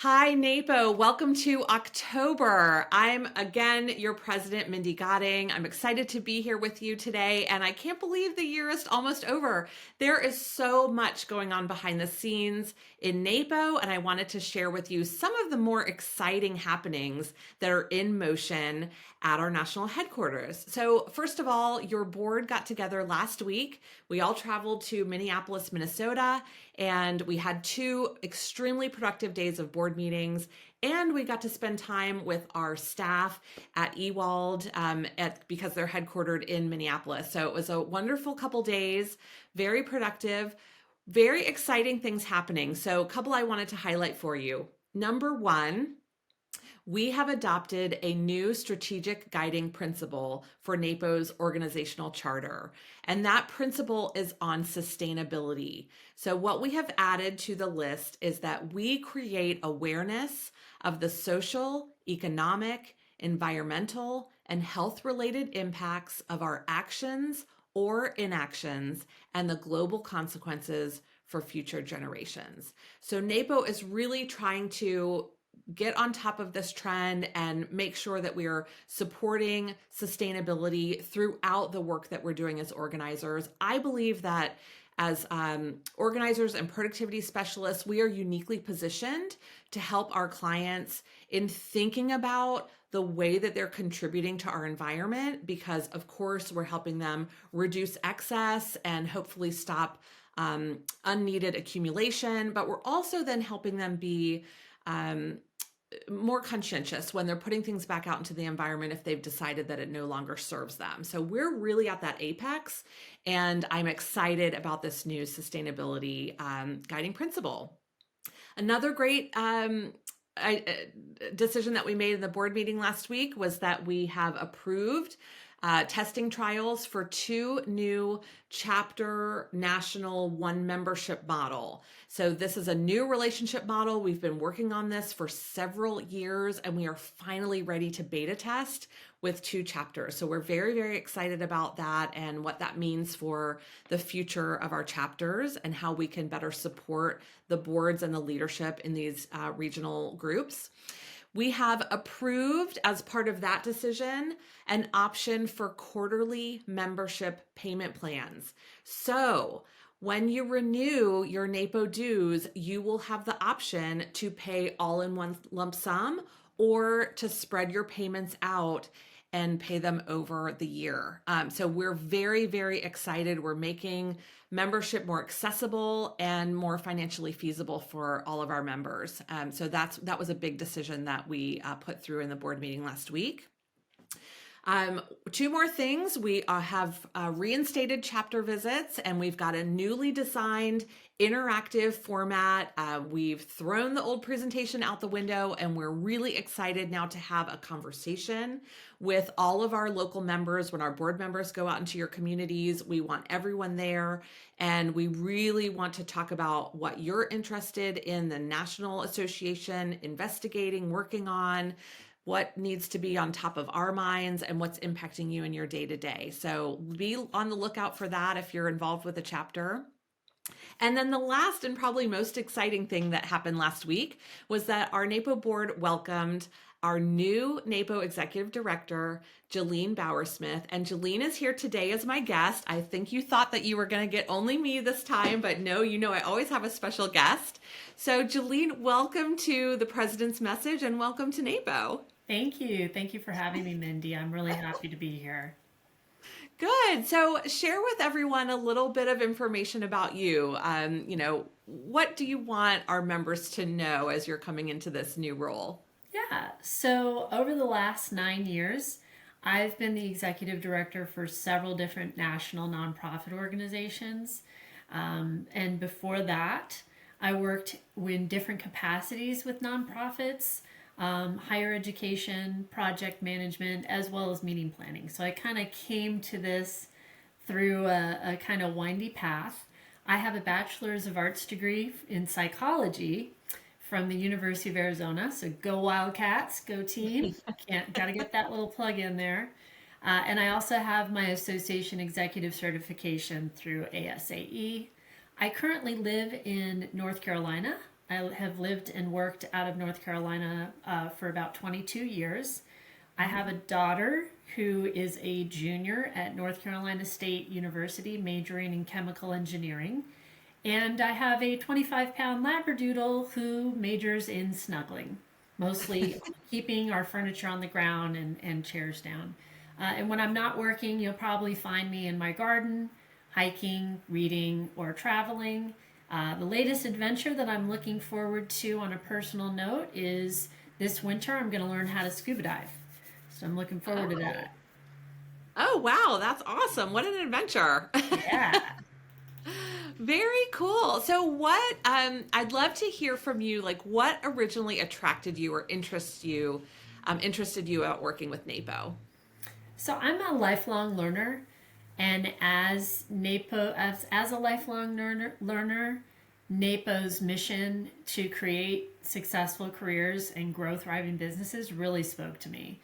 Hi, NAPO. Welcome to October. I'm again your president, Mindy Gotting. I'm excited to be here with you today, and I can't believe the year is almost over. There is so much going on behind the scenes in NAPO, and I wanted to share with you some of the more exciting happenings that are in motion at our national headquarters. So, first of all, your board got together last week. We all traveled to Minneapolis, Minnesota, and we had two extremely productive days of board meetings. And we got to spend time with our staff at Ewald because they're headquartered in Minneapolis. So it was a wonderful couple days, very productive, very exciting things happening. So, a couple I wanted to highlight for you. Number one, we have adopted a new strategic guiding principle for NAPO's organizational charter, and that principle is on sustainability. So, what we have added to the list is that we create awareness of the social, economic, environmental, and health related impacts of our actions or inactions and the global consequences for future generations. So, NAPO is really trying to get on top of this trend and make sure that we are supporting sustainability throughout the work that we're doing as organizers. I believe that as organizers and productivity specialists, we are uniquely positioned to help our clients in thinking about the way that they're contributing to our environment, because of course we're helping them reduce excess and hopefully stop unneeded accumulation, but we're also then helping them be more conscientious when they're putting things back out into the environment if they've decided that it no longer serves them. So we're really at that apex, and I'm excited about this new sustainability guiding principle. Another great decision that we made in the board meeting last week was that we have approved testing trials for two new chapter national one membership model. So this is a new relationship model. We've been working on this for several years, and we are finally ready to beta test with two chapters. So we're very, very excited about that and what that means for the future of our chapters and how we can better support the boards and the leadership in these regional groups. We have approved, as part of that decision, an option for quarterly membership payment plans. So, when you renew your NAPO dues, you will have the option to pay all in one lump sum or to spread your payments out and pay them over the year. So we're very, very excited. We're making membership more accessible and more financially feasible for all of our members. So that was a big decision that we put through in the board meeting last week. Two more things. We have reinstated chapter visits, and we've got a newly designed interactive format. We've thrown the old presentation out the window, and we're really excited now to have a conversation with all of our local members. When our board members go out into your communities, we want everyone there, and we really want to talk about what you're interested in the National Association investigating, working on, what needs to be on top of our minds, and what's impacting you in your day to day. So be on the lookout for that if you're involved with a chapter. And then the last and probably most exciting thing that happened last week was that our NAPO board welcomed our new NAPO executive director, Jolene Bowersmith. And Jolene is here today as my guest. I think you thought that you were going to get only me this time, but no, I always have a special guest. So Jolene, welcome to the President's Message and welcome to NAPO. Thank you. Thank you for having me, Mindy. I'm really happy to be here. Good. So share with everyone a little bit of information about you. What do you want our members to know as you're coming into this new role? Yeah. So, over the last 9 years, I've been the executive director for several different national nonprofit organizations. And before that, I worked in different capacities with nonprofits, higher education, project management, as well as meeting planning. So I kind of came to this through a kind of windy path. I have a bachelor's of arts degree in psychology from the University of Arizona. So go Wildcats, go team. Can't Got to get that little plug in there. And I also have my association executive certification through ASAE. I currently live in North Carolina, I have lived and worked out of North Carolina for about 22 years. I have a daughter who is a junior at North Carolina State University, majoring in chemical engineering. And I have a 25-pound Labradoodle who majors in snuggling, mostly keeping our furniture on the ground and chairs down. And when I'm not working, you'll probably find me in my garden, hiking, reading, or traveling. The latest adventure that I'm looking forward to on a personal note is this winter I'm going to learn how to scuba dive. So I'm looking forward to Oh. that. Oh, wow, that's awesome. What an adventure. Yeah. Very cool. So what I'd love to hear from you, like what originally attracted you or interested you about working with NAPO? So I'm a lifelong learner, and as NAPO as a lifelong learner, NAPO's mission to create successful careers and grow thriving businesses really spoke to me.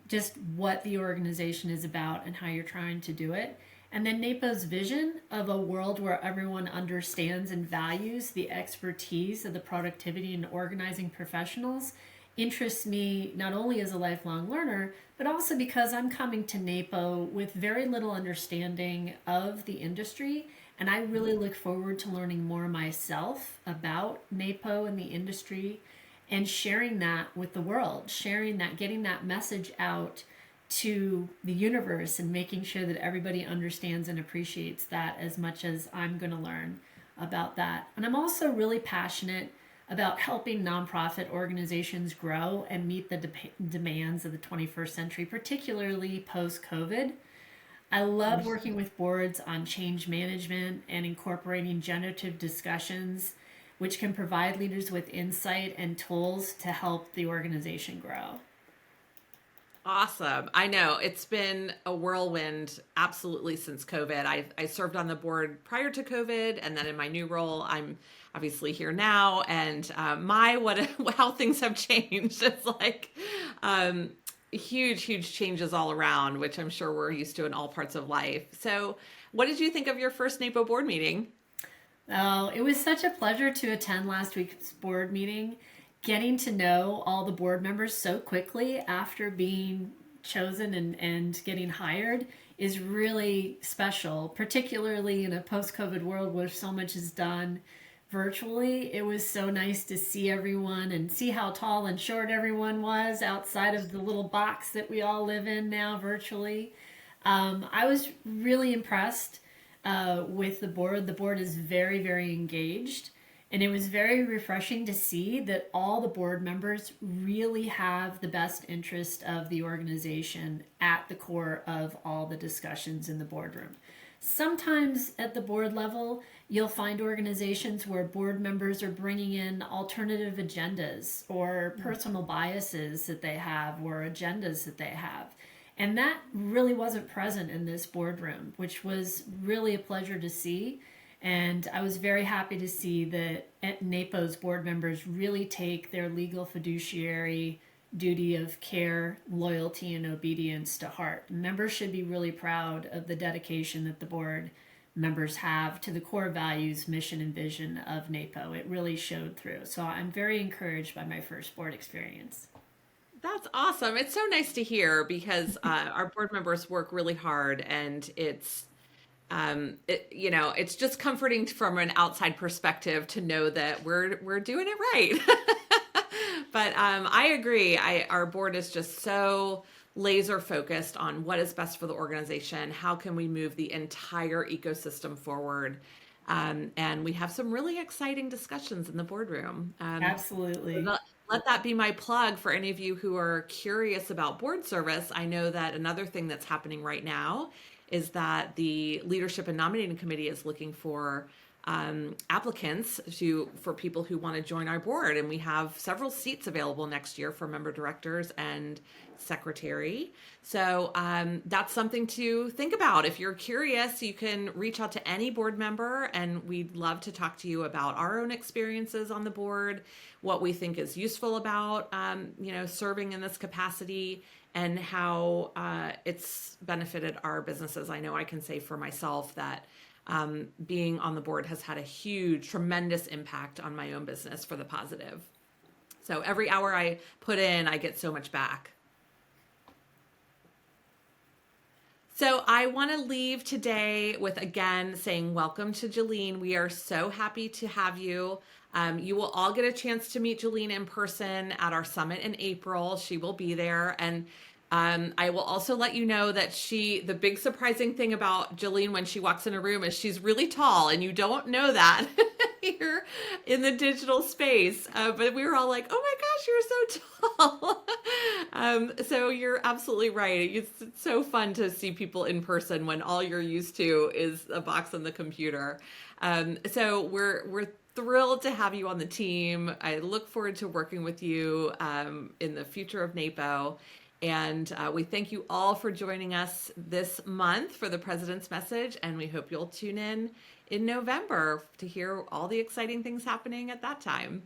Just what the organization is about and how you're trying to do it. And then NAPO's vision of a world where everyone understands and values the expertise of the productivity and organizing professionals interests me not only as a lifelong learner, but also because I'm coming to NAPO with very little understanding of the industry. And I really look forward to learning more myself about NAPO and the industry and sharing that with the world, sharing that, getting that message out to the universe and making sure that everybody understands and appreciates that as much as I'm going to learn about that. And I'm also really passionate about helping nonprofit organizations grow and meet the demands of the 21st century, particularly post COVID. I love working with boards on change management and incorporating generative discussions, which can provide leaders with insight and tools to help the organization grow. Awesome. I know it's been a whirlwind absolutely since COVID. I served on the board prior to COVID, and then in my new role, I'm obviously here now. And my what how things have changed. It's like huge changes all around, which I'm sure we're used to in all parts of life. So, what did you think of your first NAPO board meeting? Oh, it was such a pleasure to attend last week's board meeting. Getting to know all the board members so quickly after being chosen and getting hired is really special, particularly in a post COVID world where so much is done virtually. It was so nice to see everyone and see how tall and short everyone was outside of the little box that we all live in now virtually. I was really impressed with the board. The board is very engaged. And it was very refreshing to see that all the board members really have the best interest of the organization at the core of all the discussions in the boardroom. Sometimes at the board level, you'll find organizations where board members are bringing in alternative agendas or personal biases that they have or agendas that they have. And that really wasn't present in this boardroom, which was really a pleasure to see. And I was very happy to see that NAPO's board members really take their legal fiduciary duty of care, loyalty, and obedience to heart. Members should be really proud of the dedication that the board members have to the core values, mission, and vision of NAPO. It really showed through. So I'm very encouraged by my first board experience. That's awesome. It's so nice to hear because our board members work really hard, and it's just comforting from an outside perspective to know that we're doing it right. But I agree. Our board is just so laser focused on what is best for the organization. How can we move the entire ecosystem forward? And we have some really exciting discussions in the boardroom. Absolutely. Let that be my plug for any of you who are curious about board service. I know that another thing that's happening right now is that the Leadership and Nominating Committee is looking for applicants for people who want to join our board, and we have several seats available next year for member directors and secretary. So that's something to think about. If you're curious, you can reach out to any board member, and we'd love to talk to you about our own experiences on the board, what we think is useful about serving in this capacity, and how it's benefited our businesses. I know I can say for myself that being on the board has had a huge, tremendous impact on my own business for the positive. So every hour I put in, I get so much back. So I want to leave today with, again, saying welcome to Jolene. We are so happy to have you. You will all get a chance to meet Jolene in person at our summit in April. She will be there. And I will also let you know that the big surprising thing about Jolene when she walks in a room is she's really tall, and you don't know that here in the digital space. But we were all like, oh my gosh, you're so tall. So you're absolutely right. It's so fun to see people in person when all you're used to is a box on the computer. So we're thrilled to have you on the team. I look forward to working with you in the future of NAPO. And we thank you all for joining us this month for the President's Message. And we hope you'll tune in November to hear all the exciting things happening at that time.